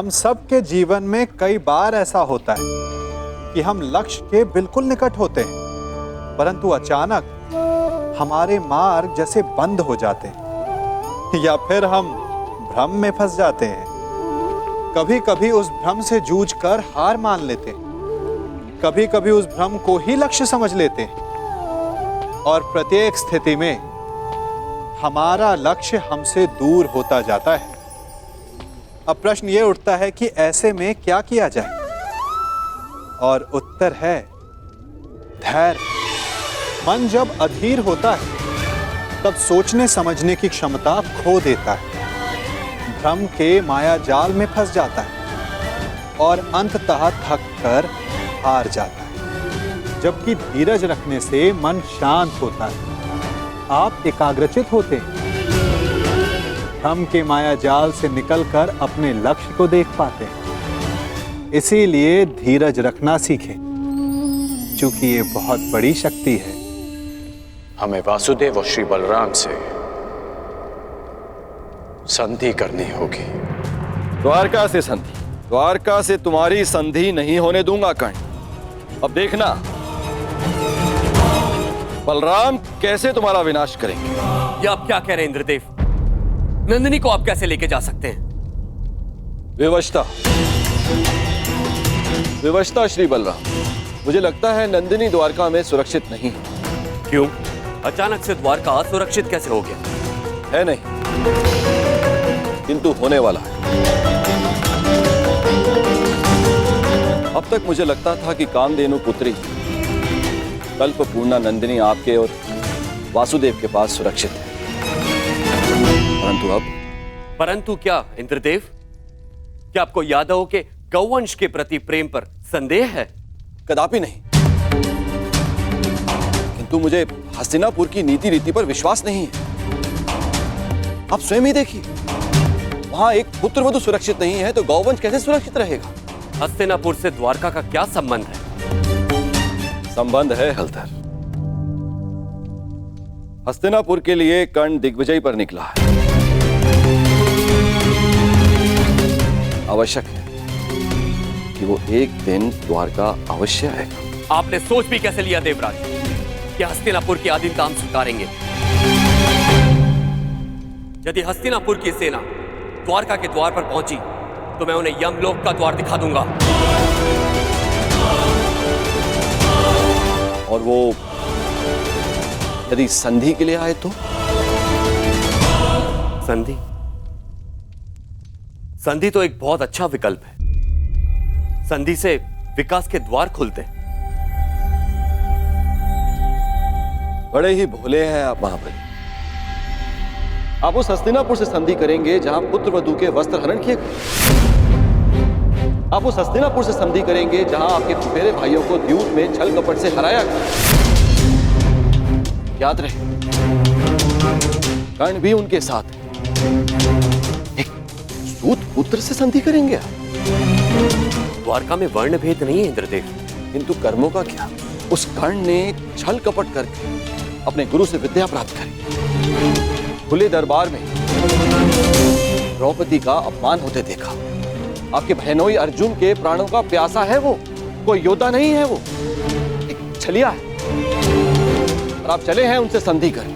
हम सब के जीवन में कई बार ऐसा होता है कि हम लक्ष्य के बिल्कुल निकट होते हैं, परंतु अचानक हमारे मार्ग जैसे बंद हो जाते हैं या फिर हम भ्रम में फंस जाते हैं। कभी कभी उस भ्रम से जूझकर हार मान लेते हैं, कभी कभी उस भ्रम को ही लक्ष्य समझ लेते हैं और प्रत्येक स्थिति में हमारा लक्ष्य हमसे दूर होता जाता है। अब प्रश्न ये उठता है कि ऐसे में क्या किया जाए, और उत्तर है धैर्य। मन जब अधीर होता है तब सोचने समझने की क्षमता खो देता है, भ्रम के माया जाल में फंस जाता है और अंततः थक कर हार जाता है। जबकि धीरज रखने से मन शांत होता है, आप एकाग्रचित होते हैं, भ्रम के माया जाल से निकलकर अपने लक्ष्य को देख पाते हैं। इसीलिए धीरज रखना सीखें, क्योंकि ये बहुत बड़ी शक्ति है। हमें वासुदेव और श्री बलराम से संधि करनी होगी। द्वारका से संधि? द्वारका से तुम्हारी संधि नहीं होने दूंगा कर्ण। अब देखना बलराम कैसे तुम्हारा विनाश करेंगे। ये आप क्या कह रहे हैं इंद्रदेव? नंदिनी को आप कैसे लेके जा सकते हैं? विवशता विवशता श्री बलराम, मुझे लगता है नंदिनी द्वारका में सुरक्षित नहीं है। क्यों? अचानक से द्वारका असुरक्षित कैसे हो गया? है नहीं, किंतु होने वाला है। अब तक मुझे लगता था कि कामधेनु पुत्री कल्पपूर्णा नंदिनी आपके और वासुदेव के पास सुरक्षित है, परंतु क्या इंद्रदेव? क्या आपको यादवों के गौवंश के प्रति प्रेम पर संदेह है? कदापि नहीं, किंतु मुझे हस्तिनापुर की नीति रीति पर विश्वास नहीं है। आप स्वयं ही देखिए, वहां एक पुत्रवधू सुरक्षित नहीं है तो गौवंश कैसे सुरक्षित रहेगा? हस्तिनापुर से द्वारका का क्या संबंध है? संबंध है हलधर। हस्तिनापुर के लिए कर्ण दिग्विजय पर निकला है। आवश्यक है कि वो एक दिन द्वारका अवश्य आएगा। आपने सोच भी कैसे लिया देवराज कि हस्तिनापुर की आधीनता हम स्वीकारेंगे? यदि हस्तिनापुर की सेना द्वारका के द्वार पर पहुंची तो मैं उन्हें यमलोक का द्वार दिखा दूंगा। और वो यदि संधि के लिए आए तो? संधि? संधि तो एक बहुत अच्छा विकल्प है। संधि से विकास के द्वार खुलते हैं। बड़े ही भोले हैं आप महाबली। आप उस हस्तिनापुर से संधि करेंगे जहां पुत्रवधू के वस्त्र हरण किए गए। आप उस हस्तिनापुर से संधि करेंगे जहां आपके फुफेरे भाइयों को द्यूत में छल कपट से हराया गया। याद रहे, कर्ण भी उनके साथ है। एक सूत पुत्र से संधि करेंगे आप? द्वारका में वर्ण भेद नहीं है इंद्रदेव। किंतु कर्मों का क्या? उस कर्ण ने छल कपट करके अपने गुरु से विद्या प्राप्त करी। खुले दरबार में द्रौपदी का अपमान होते देखा। आपके बहनोई अर्जुन के प्राणों का प्यासा है वो, कोई योद्धा नहीं है वो, एक छलिया है। और आप चले हैं उनसे संधि करें।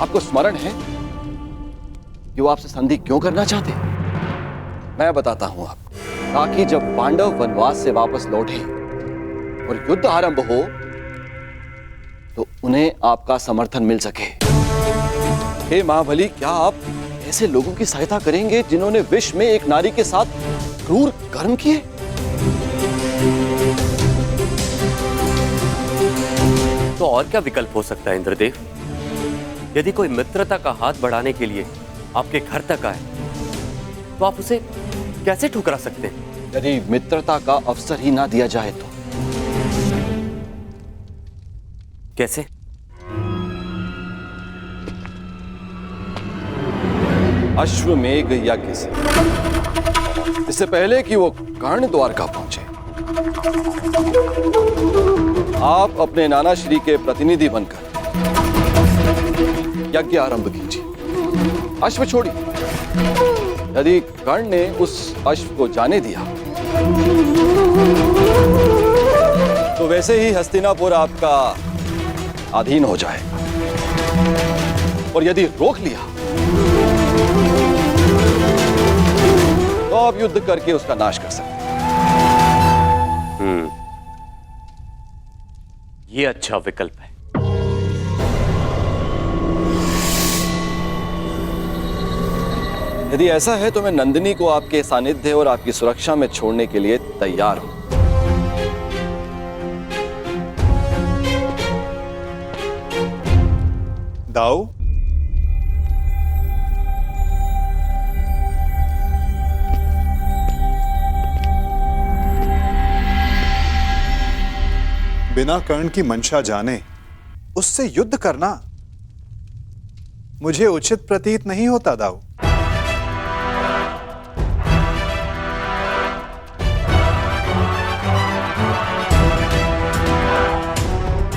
आपको स्मरण है कि वो आपसे संधि क्यों करना चाहते हैं? मैं बताता हूं आपको, ताकि जब पांडव वनवास से वापस लौटे और युद्ध आरंभ हो तो उन्हें आपका समर्थन मिल सके। हे महाबली, क्या आप ऐसे लोगों की सहायता करेंगे जिन्होंने विश्व में एक नारी के साथ क्रूर कर्म किए? तो और क्या विकल्प हो सकता है इंद्रदेव? यदि कोई मित्रता का हाथ बढ़ाने के लिए आपके घर तक आए तो आप उसे कैसे ठुकरा सकते हैं? यदि मित्रता का अवसर ही ना दिया जाए तो? कैसे? अश्वमेघ यज्ञ से, इससे पहले कि वो कर्ण द्वारका पहुंचे, आप अपने नाना श्री के प्रतिनिधि बनकर यज्ञ आरंभ कीजिए। अश्व छोड़िए, यदि कर्ण ने उस अश्व को जाने दिया तो वैसे ही हस्तिनापुर आपका अधीन हो जाएगा, और यदि रोक लिया तो आप युद्ध करके उसका नाश कर सकते हैं। ये अच्छा विकल्प है। यदि ऐसा है तो मैं नंदिनी को आपके सानिध्य और आपकी सुरक्षा में छोड़ने के लिए तैयार हूं। दाऊ, बिना कर्ण की मंशा जाने उससे युद्ध करना मुझे उचित प्रतीत नहीं होता दाऊ।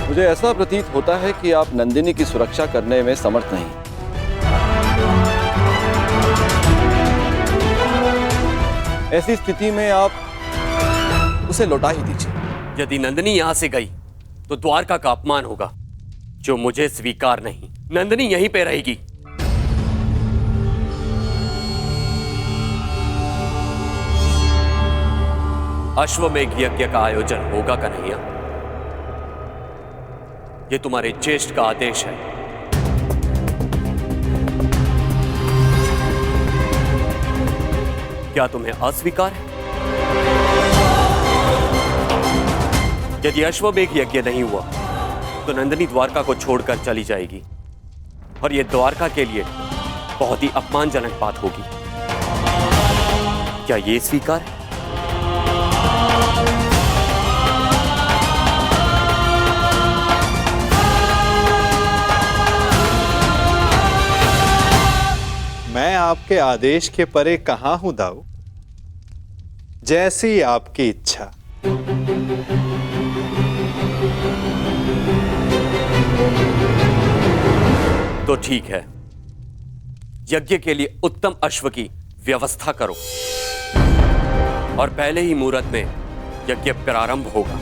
मुझे ऐसा प्रतीत होता है कि आप नंदिनी की सुरक्षा करने में समर्थ नहीं। ऐसी स्थिति में आप उसे लौटा ही दीजिए। यदि नंदिनी यहां से गई तो द्वारका का अपमान होगा, जो मुझे स्वीकार नहीं। नंदिनी यहीं पे रहेगी। अश्वमेध यज्ञ का आयोजन होगा कन्हैया? ये तुम्हारे ज्येष्ठ का आदेश है। क्या तुम्हें अस्वीकार है? यदि अश्वमेध यज्ञ नहीं हुआ तो नंदिनी द्वारका को छोड़कर चली जाएगी, और यह द्वारका के लिए बहुत ही अपमानजनक बात होगी। क्या यह स्वीकार है? मैं आपके आदेश के परे कहां हूं दाऊ। जैसी आपकी इच्छा। तो ठीक है, यज्ञ के लिए उत्तम अश्व की व्यवस्था करो, और पहले ही मुहूर्त में यज्ञ प्रारंभ होगा।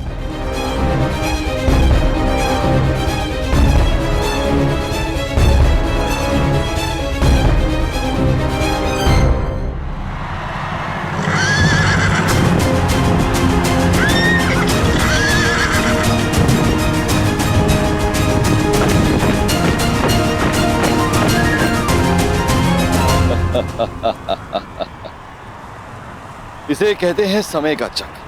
इसे कहते हैं समय का चक्र।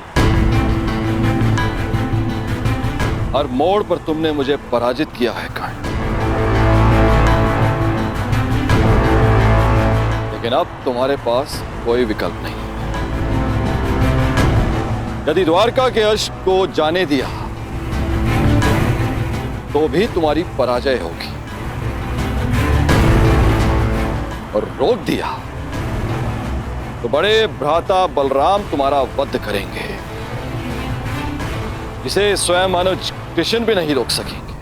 हर मोड़ पर तुमने मुझे पराजित किया है कर्ण, लेकिन अब तुम्हारे पास कोई विकल्प नहीं। यदि द्वारका के अश्व को जाने दिया तो भी तुम्हारी पराजय होगी, और रोक दिया तो बड़े भ्राता बलराम तुम्हारा वध करेंगे, इसे स्वयं अनुज कृष्ण भी नहीं रोक सकेंगे।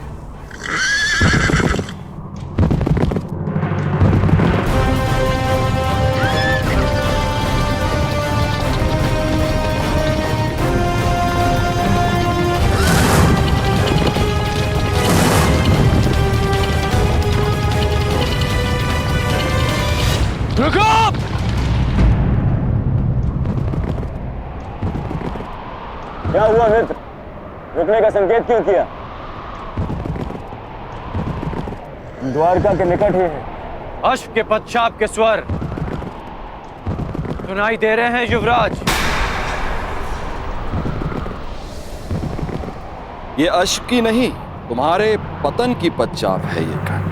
रुको! क्या हुआ मित्र? रुकने का संकेत क्यों किया? द्वारका के निकट ही है। अश्व के पश्चात के स्वर सुनाई दे रहे हैं युवराज। ये अश्व की नहीं, तुम्हारे पतन की पश्चात है ये कर्ण।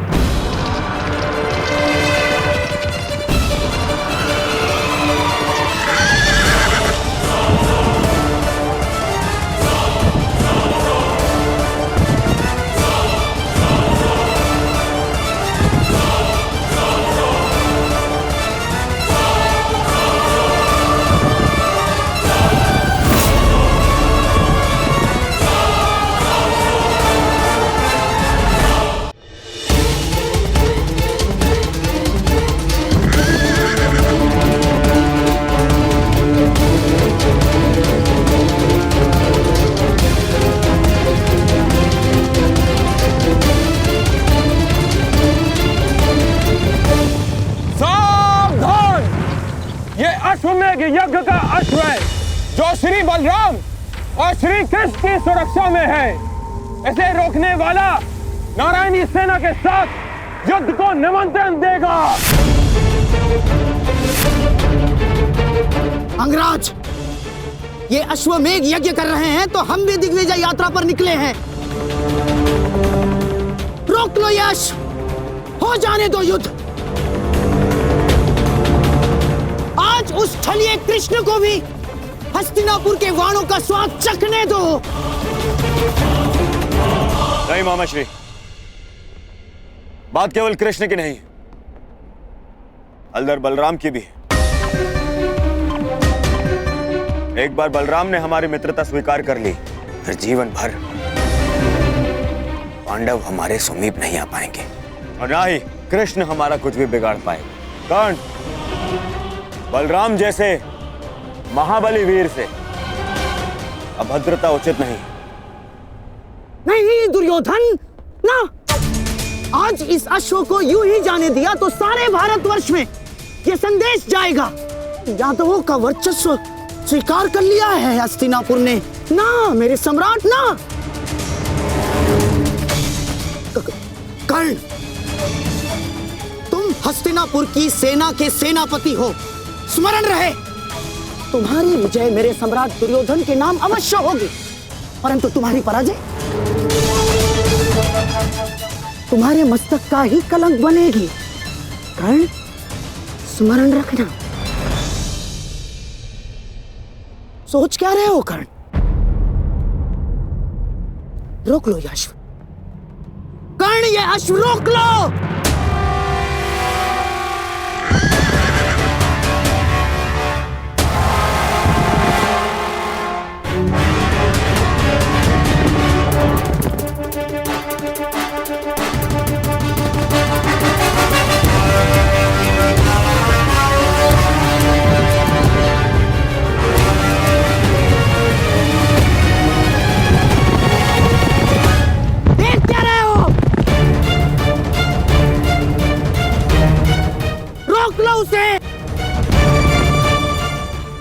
अश्वमेध यज्ञ का अश्व है जो श्री बलराम और श्री कृष्ण की सुरक्षा में है। इसे रोकने वाला नारायणी सेना के साथ युद्ध को निमंत्रण देगा। अंगराज, ये अश्वमेध यज्ञ कर रहे हैं तो हम भी दिग्विजय यात्रा पर निकले हैं। रोक लो यश, हो जाने दो युद्ध। आज उस छलिए कृष्ण को भी हस्तिनापुर के वाणों का स्वाद चखने दो। नहीं मामाश्री, बात केवल कृष्ण की नहीं, हलधर बलराम की भी है। एक बार बलराम ने हमारी मित्रता स्वीकार कर ली, फिर जीवन भर पांडव हमारे समीप नहीं आ पाएंगे और ना ही कृष्ण हमारा कुछ भी बिगाड़ पाएगा। कर्ण, बलराम जैसे महाबली वीर से अभद्रता उचित नहीं। नहीं दुर्योधन, ना। आज इस अश्व को यूं ही जाने दिया तो सारे भारतवर्ष में यह संदेश जाएगा, यादवों का वर्चस्व स्वीकार कर लिया है हस्तिनापुर ने। ना मेरे सम्राट, ना। कर्ण, तुम हस्तिनापुर की सेना के सेनापति हो, स्मरण रहे। तुम्हारी विजय मेरे सम्राट दुर्योधन के नाम अवश्य होगी, परंतु तुम्हारी पराजय तुम्हारे मस्तक का ही कलंक बनेगी। कर्ण, स्मरण रखना। सोच क्या रहे हो कर्ण? रोक लो ये अश्व। कर्ण, ये अश्व रोक लो।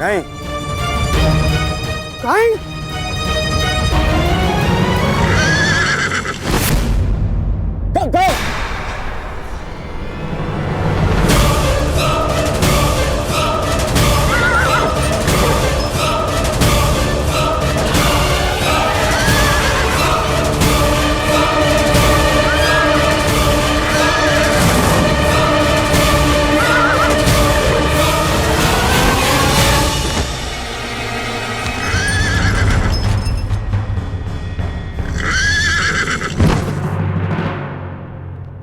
नहीं। कर्ण, go!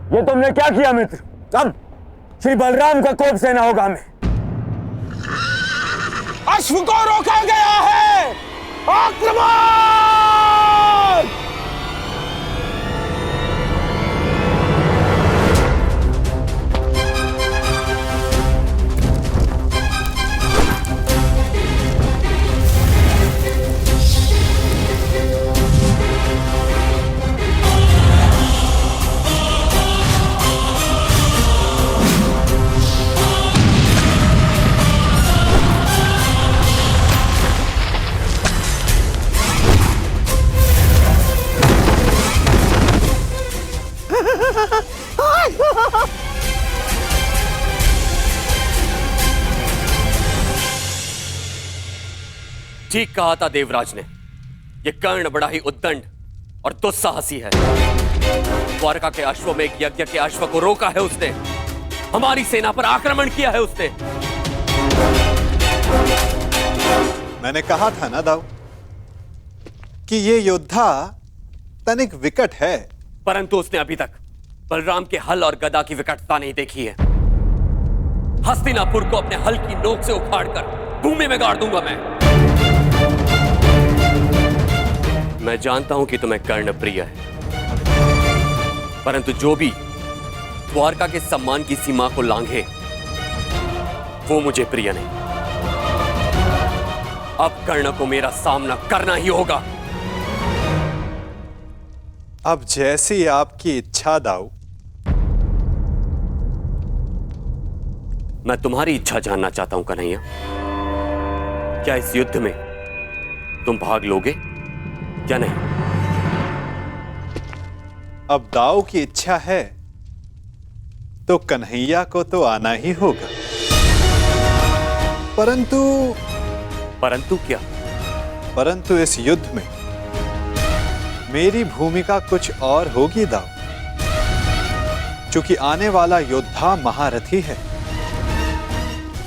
ये तुमने क्या किया मित्र? अब श्री बलराम का कोप सेना होगा हमें। अश्व को रोका गया है, आक्रमण! ठीक कहा था देवराज ने, यह कर्ण बड़ा ही उद्दंड और दुस्साहसी है। द्वारका के अश्वमेध यज्ञ के अश्व को रोका है उसने, हमारी सेना पर आक्रमण किया है उसने। मैंने कहा था ना दाऊ कि ये योद्धा तनिक विकट है, परंतु उसने अभी तक बलराम के हल और गदा की विकटता नहीं देखी है। हस्तिनापुर को अपने हल की नोक से उखाड़कर भूमि में गाड़ दूंगा मैं जानता हूं कि तुम्हें कर्ण प्रिय है, परंतु जो भी द्वारका के सम्मान की सीमा को लांघे वो मुझे प्रिय नहीं। अब कर्ण को मेरा सामना करना ही होगा। अब जैसी आपकी इच्छा दाऊ। मैं तुम्हारी इच्छा जानना चाहता हूं कन्हैया, क्या इस युद्ध में तुम भाग लोगे या नहीं? अब दाऊ की इच्छा है तो कन्हैया को तो आना ही होगा। परंतु क्या? परंतु इस युद्ध में मेरी भूमिका कुछ और होगी दाऊ, क्योंकि आने वाला योद्धा महारथी है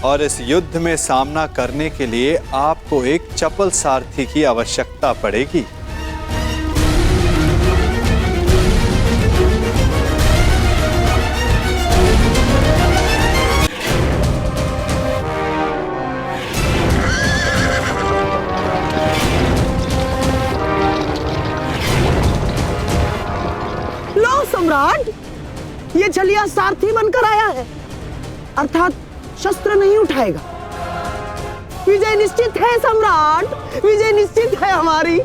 और इस युद्ध में सामना करने के लिए आपको एक चपल सारथी की आवश्यकता पड़ेगी। लो सम्राट, ये छलिया सारथी बनकर आया है, अर्थात शस्त्र नहीं उठाएगा। विजय निश्चित है सम्राट, विजय निश्चित है हमारी।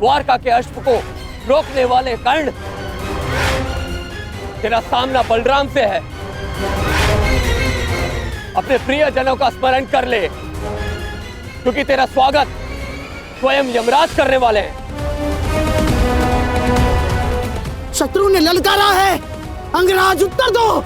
द्वारका के अश्व को रोकने वाले कर्ण, तेरा सामना बलराम से है। अपने प्रियजनों का स्मरण कर ले, क्योंकि तेरा स्वागत स्वयं यमराज करने वाले हैं। शत्रु ने ललकारा है, अंगराज उत्तर दो।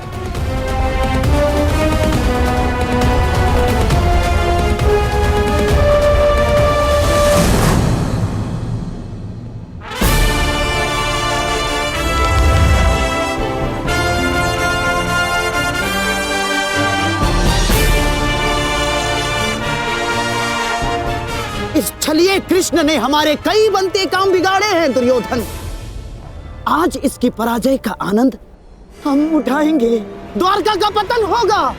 इस छलिए कृष्ण ने हमारे कई बनते काम बिगाड़े हैं दुर्योधन। आज इसकी पराजय का आनंद हम उठाएंगे, द्वारका का पतन होगा।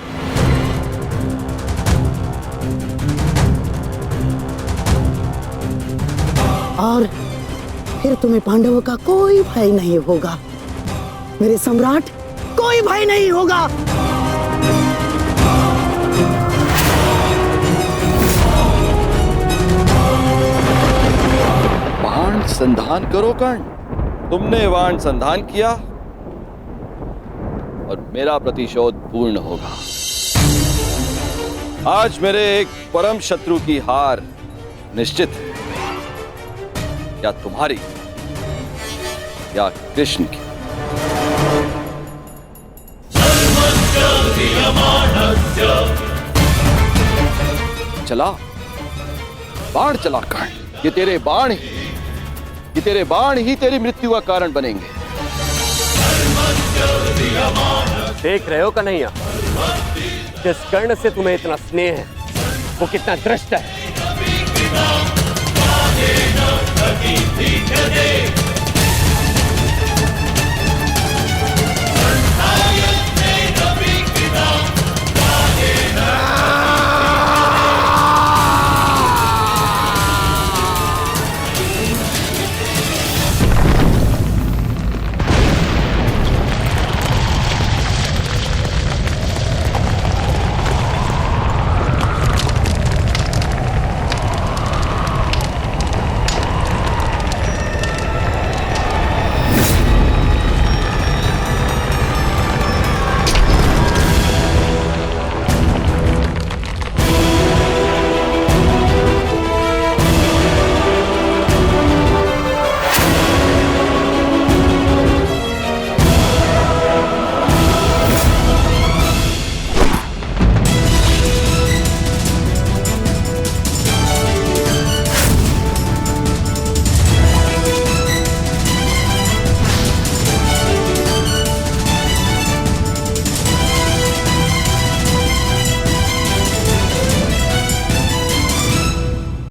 और फिर तुम्हें पांडवों का कोई भय नहीं होगा, मेरे सम्राट, कोई भय नहीं होगा। बाण संधान करो कर्ण, तुमने बाण संधान किया और मेरा प्रतिशोध पूर्ण होगा। आज मेरे एक परम शत्रु की हार निश्चित है, या तुम्हारी या कृष्ण की। चला बाण चला कर्ण, ये तेरे बाण ही तेरी मृत्यु का कारण बनेंगे। देख रहे हो कन्हैया, जिस कर्ण से तुम्हें इतना स्नेह है वो कितना दृष्ट है।